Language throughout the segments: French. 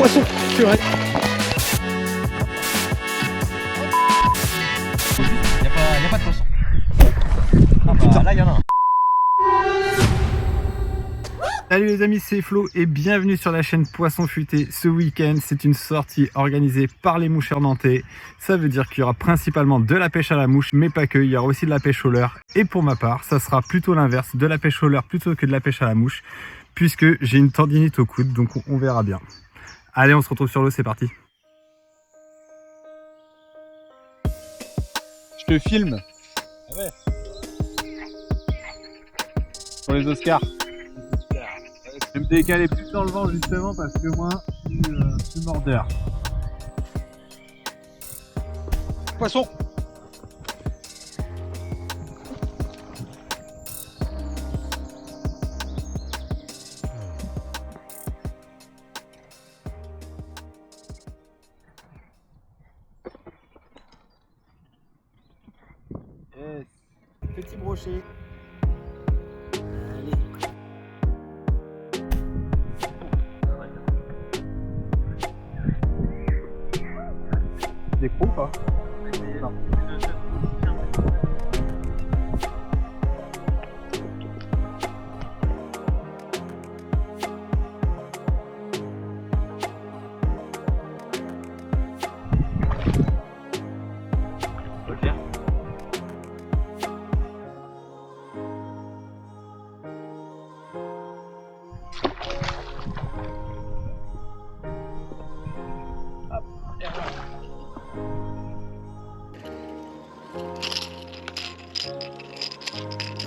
poisson. Purée. Y a pas de poisson. Ah bah là y en a un. Salut les amis, c'est Flo et bienvenue sur la chaîne Poisson Futé. Ce week-end, c'est une sortie organisée par les moucheurs nantais. Ça veut dire qu'il y aura principalement de la pêche à la mouche, mais pas que, il y aura aussi de la pêche au leurre. Et pour ma part, ça sera plutôt l'inverse, de la pêche au leurre plutôt que de la pêche à la mouche, puisque j'ai une tendinite au coude, donc on verra bien. Allez, on se retrouve sur l'eau, c'est parti. Je te filme. Ah ouais. Pour les Oscars. Je vais me décaler plus dans le vent justement parce que moi, je suis mordeur. Poisson. Yes. Petit brochet. Des pros ou pas? Non. Ok.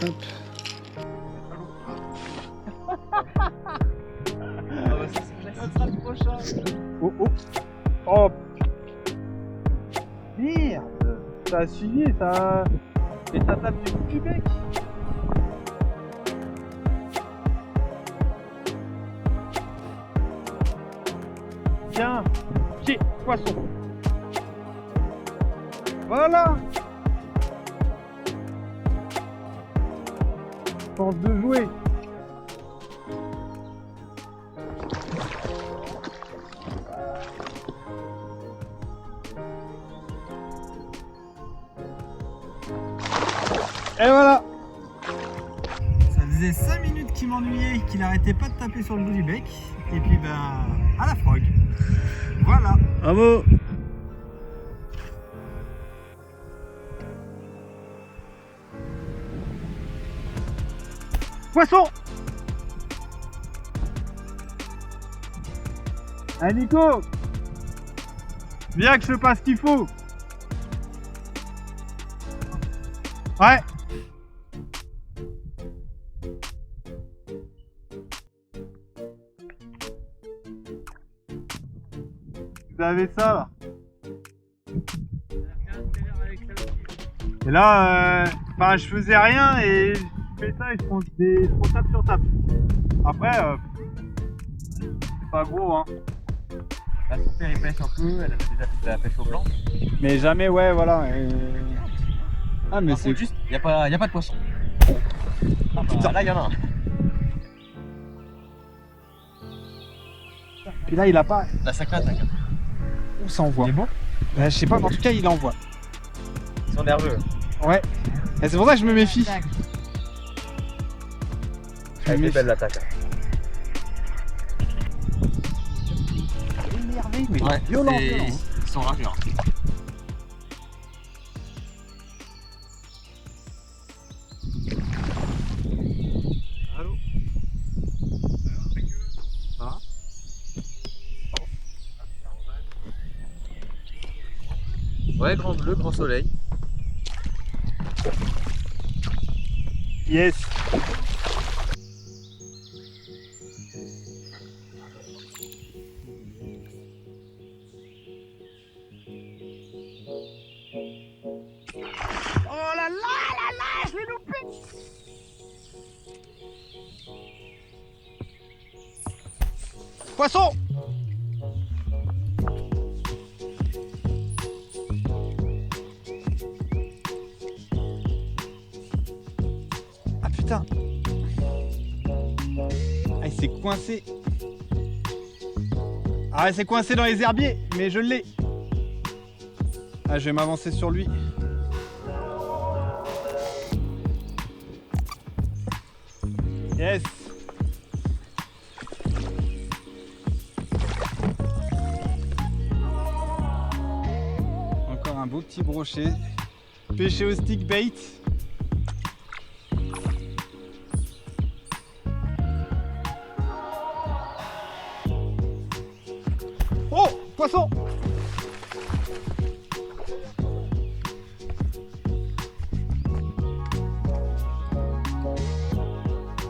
Hop. Ça sera le prochain. Oh oh. Oh. Merde. Ça a suivi et ça tape du bout du bec. Tiens, pied, poisson. Voilà. Pense de jouer. Et voilà. Ça faisait 5 minutes qu'il m'ennuyait, qu'il n'arrêtait pas de taper sur le bout du bec. Et puis ben, à la frog. Voilà. Bravo. Poisson. Allez Nico, viens que je fasse ce qu'il faut. Ouais. Vous avez ça là. Et là, je faisais rien et je fais ça et je prends tape sur tape. Après, c'est pas gros hein. Là son père il pêche un peu, elle avait déjà fait de la pêche au blanc. Mais jamais, ouais, voilà. Ah, mais Par contre, juste, y a pas de poisson. Ah bah là y en a un. Puis là, il a pas. Là ça claque. Où ça envoie? Il est bon? Je sais pas, mais en tout cas, il envoie. Ils sont nerveux. Ouais. Et c'est pour ça que je me méfie. Elle est belle l'attaque. Énervé, mais Ouais, violent. ils sont rageurs. Allô? Ça va? Ouais, grand bleu, grand soleil. Yes. Oh là là, je l'ai loupé. Poisson. Ah putain. Ah, il s'est coincé. Ah, c'est coincé dans les herbiers, mais je l'ai. Ah, je vais m'avancer sur lui. Yes. Encore un beau petit brochet. Pêché au stick bait. Oh, poisson!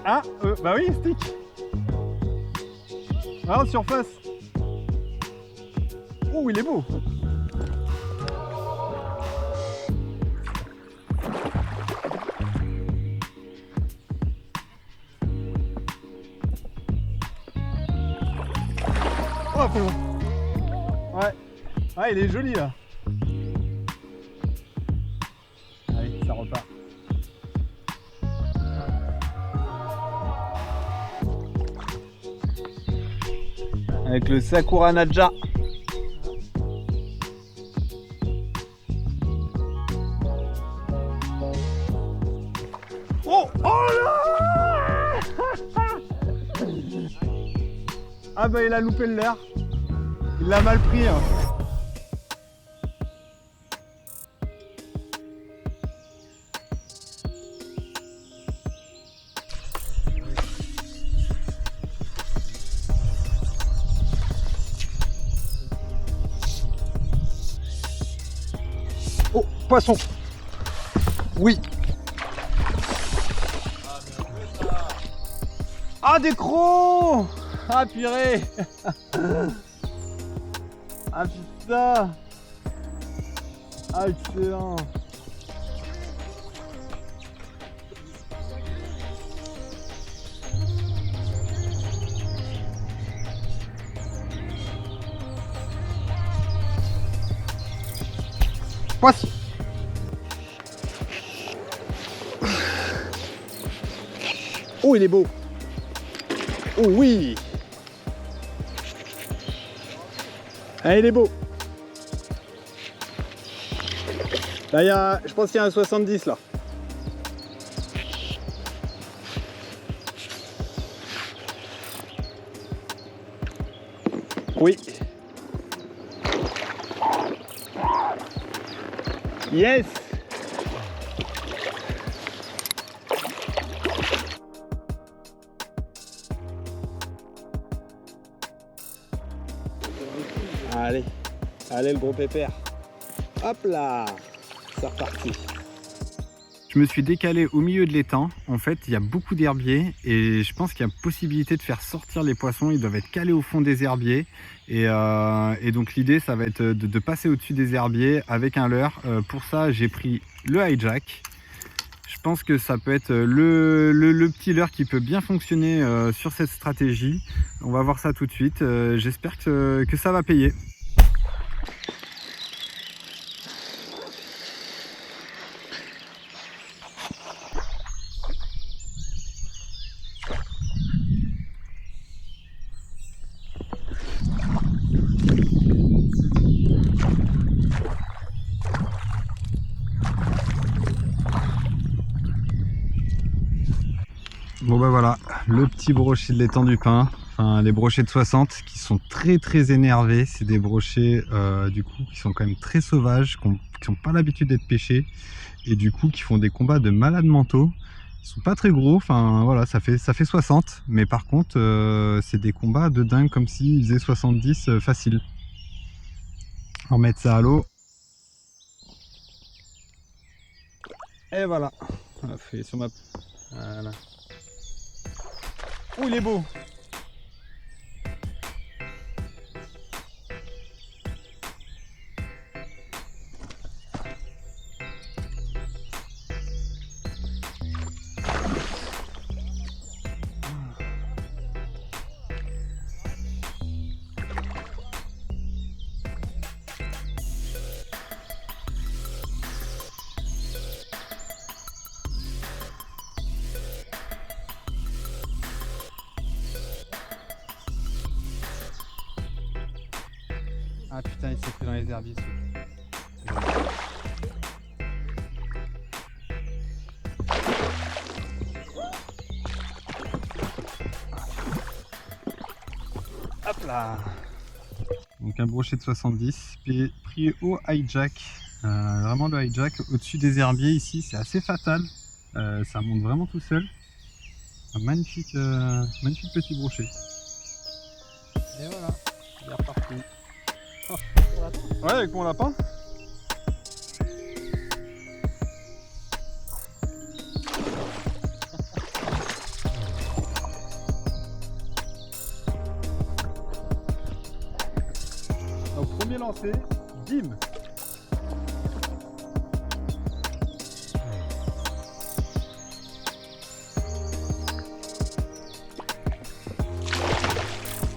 Ah, bah oui, stick. Ah, surface. Oh, il est beau. Oh, c'est bon. Ouais. Ah, il est joli là. Allez, ça repart. Avec le Sakura Nadja. Oh, oh là. Ah bah il a loupé le leurre. Il l'a mal pris hein. Oh, poisson. Oui. Ah, des crocs. Ah, purée. Ah, putain. Ah, excellent. Poisson. Oh, il est beau. Oh oui. Ah, il est beau. Là, je pense qu'il y a un 70 là. Oui. Yes. Allez, allez le gros pépère. Hop là, c'est reparti. Je me suis décalé au milieu de l'étang. En fait, il y a beaucoup d'herbiers et je pense qu'il y a possibilité de faire sortir les poissons. Ils doivent être calés au fond des herbiers. Et donc l'idée, ça va être de passer au-dessus des herbiers avec un leurre. Pour ça, j'ai pris le hijack. Je pense que ça peut être le petit leurre qui peut bien fonctionner sur cette stratégie. On va voir ça tout de suite. J'espère que ça va payer. Bon bah voilà, le petit brochet de l'étang du Pin, enfin les brochets de 60 qui sont très énervés. C'est des brochets du coup qui sont quand même très sauvages, qui n'ont pas l'habitude d'être pêchés et du coup qui font des combats de malades mentaux. Ils sont pas très gros, enfin voilà, ça fait 60, mais par contre c'est des combats de dingue comme s'ils faisaient 70 facile. On va mettre ça à l'eau. Et voilà, on a fait sur ma... Voilà. Oh, il est beau. Ah putain, il s'est pris dans les herbiers celui-là. Hop là. Donc un brochet de 70, pris au hijack. Vraiment le hijack au-dessus des herbiers ici, c'est assez fatal. Ça monte vraiment tout seul. Un magnifique, magnifique petit brochet. Et voilà, il est reparti. Oh. Ouais, avec mon lapin. Au premier lancer, bim.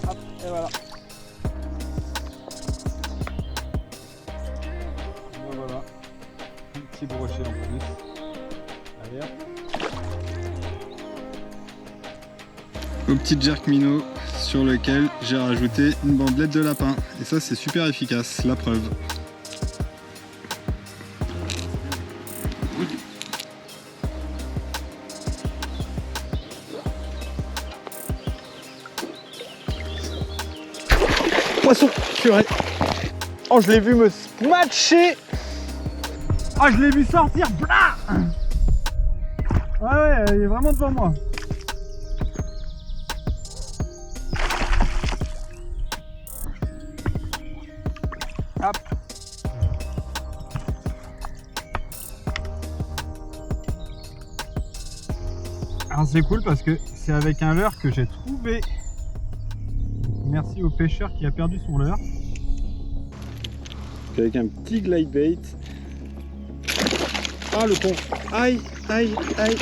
Hop, et voilà. Et voilà. Un petit brochet en plus. Allez hop. Au petit jerk minnow sur lequel j'ai rajouté une bandelette de lapin. Et ça c'est super efficace, la preuve. Poisson, purée. Oh, je l'ai vu me smatcher. Ah, je l'ai vu sortir. Blah. Ouais, il est vraiment devant moi. Hop. Alors c'est cool parce que c'est avec un leurre que j'ai trouvé. Merci au pêcheur qui a perdu son leurre. Avec un petit glide bait. Ah le con. Aïe, aïe, aïe,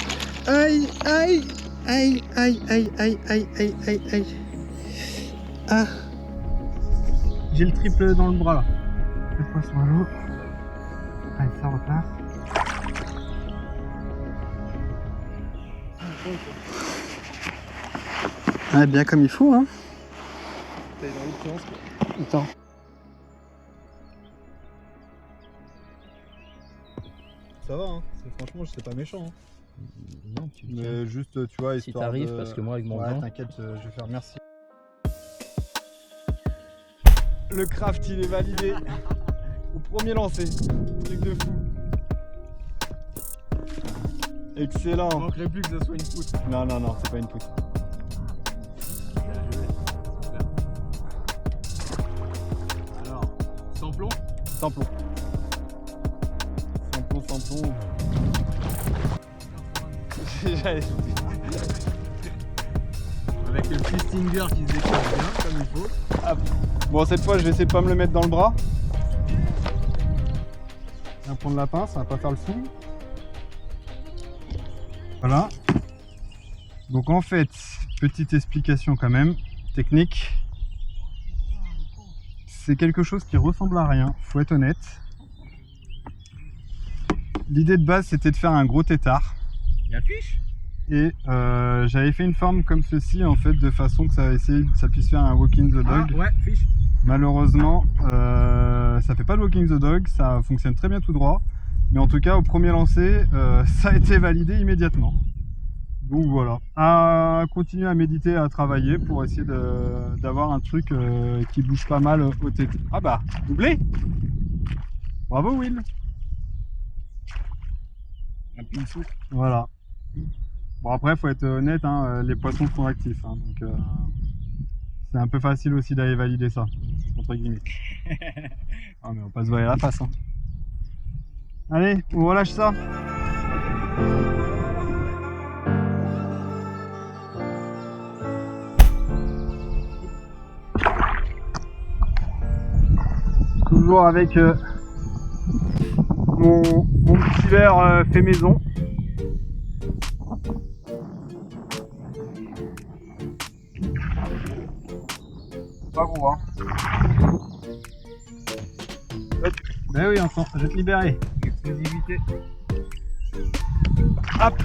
aïe, aïe, aïe, aïe, aïe, aïe, aïe, aïe, aïe, aïe. Ah. J'ai le triple dans le bras là. Cette fois sur l'eau. Allez, ça repart. Ah, bien comme il faut, hein. Attends. Ça va, hein. Franchement, c'est pas méchant. Hein. Non, Mais juste, tu vois, si histoire t'arrives, de... parce que moi avec mon ouais, vent. t'inquiète, je vais faire merci. Le craft, il est validé. Au premier lancer. Truc de fou. Excellent. Il manquerait plus que ça soit une poutre. Non, non, non, c'est pas une poutre. Alors, sans plomb? Sans plomb. Sans plomb, sans plomb. Avec le petit stinger qui se déclenche bien, comme il faut. Hop. Bon, cette fois, je vais essayer de pas me le mettre dans le bras. Un pont de lapin, ça va pas faire le fou. Voilà. Donc en fait, petite explication quand même, technique. C'est quelque chose qui ressemble à rien, faut être honnête. L'idée de base, c'était de faire un gros tétard. Il affiche. Et j'avais fait une forme comme ceci en fait, de façon que ça puisse faire un walking the dog. Ah, ouais, fiche. Malheureusement, ça fait pas le walking the dog, ça fonctionne très bien tout droit. Mais en tout cas, au premier lancer, ça a été validé immédiatement. Donc voilà, à continuer à méditer, à travailler pour essayer d'avoir un truc qui bouge pas mal au tété. Ah bah, doublé. Bravo Will. Un pinceau. Voilà. Bon après, faut être honnête, hein, les poissons sont actifs, hein, donc c'est un peu facile aussi d'aller valider ça, entre guillemets. Ah mais on va pas se voiler la face. Hein. Allez, on relâche ça. Toujours avec mon petit verre fait maison. Pas gros, hein. Ben oui, enfin, je vais te libérer. Exclusivité. Hop.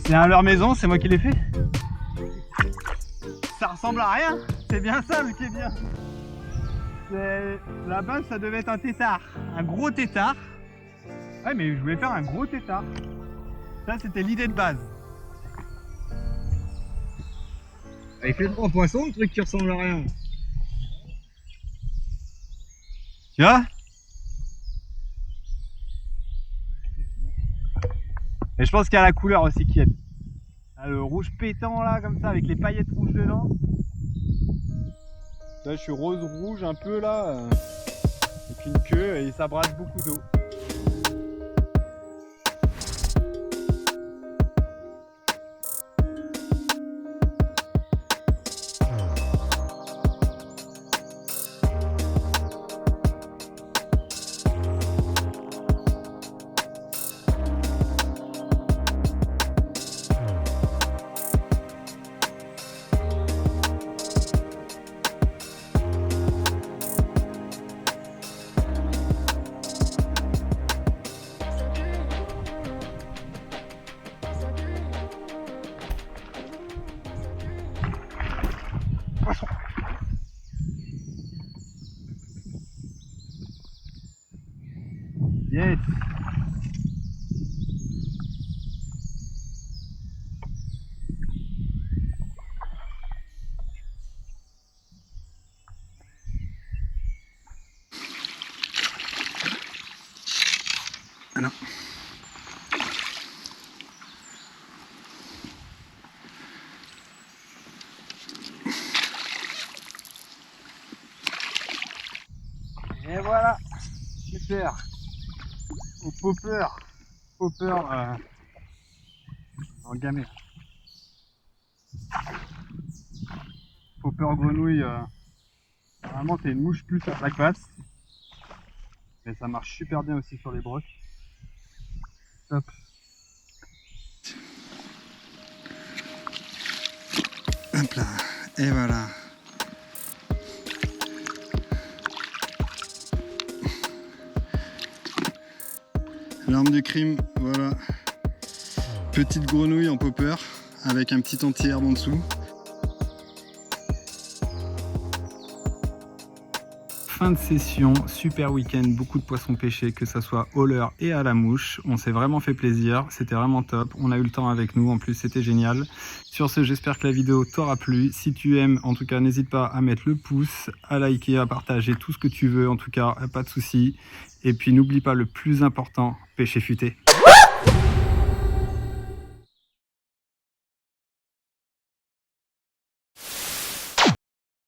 C'est un leurre maison, c'est moi qui l'ai fait. Ça ressemble à rien. C'est bien ça, mais qui est bien. Là-bas, ça devait être un tétard. Un gros tétard. Ouais, mais je voulais faire un gros tétard. Ça, c'était l'idée de base. Il fait 3 poissons, le truc qui ressemble à rien. Tu vois? Et je pense qu'il y a la couleur aussi qui aide. Là, le rouge pétant là, comme ça, avec les paillettes rouges dedans. Là, je suis rose-rouge un peu là, avec une queue et ça brasse beaucoup d'eau. Yes. Alors. Et voilà, super. Au popper en gamay. Popper grenouille, vraiment c'est une mouche plus à chaque passe. Mais ça marche super bien aussi sur les brocs. Top. Hop là, et voilà. L'arme du crime, voilà. Petite grenouille en popper avec un petit anti-herbe en dessous. Fin de session, super week-end, beaucoup de poissons pêchés, que ça soit au leurre et à la mouche. On s'est vraiment fait plaisir, c'était vraiment top. On a eu le temps avec nous, en plus c'était génial. Sur ce, j'espère que la vidéo t'aura plu. Si tu aimes, en tout cas, n'hésite pas à mettre le pouce, à liker, à partager tout ce que tu veux. En tout cas, pas de soucis. Et puis n'oublie pas le plus important, pêcher futé.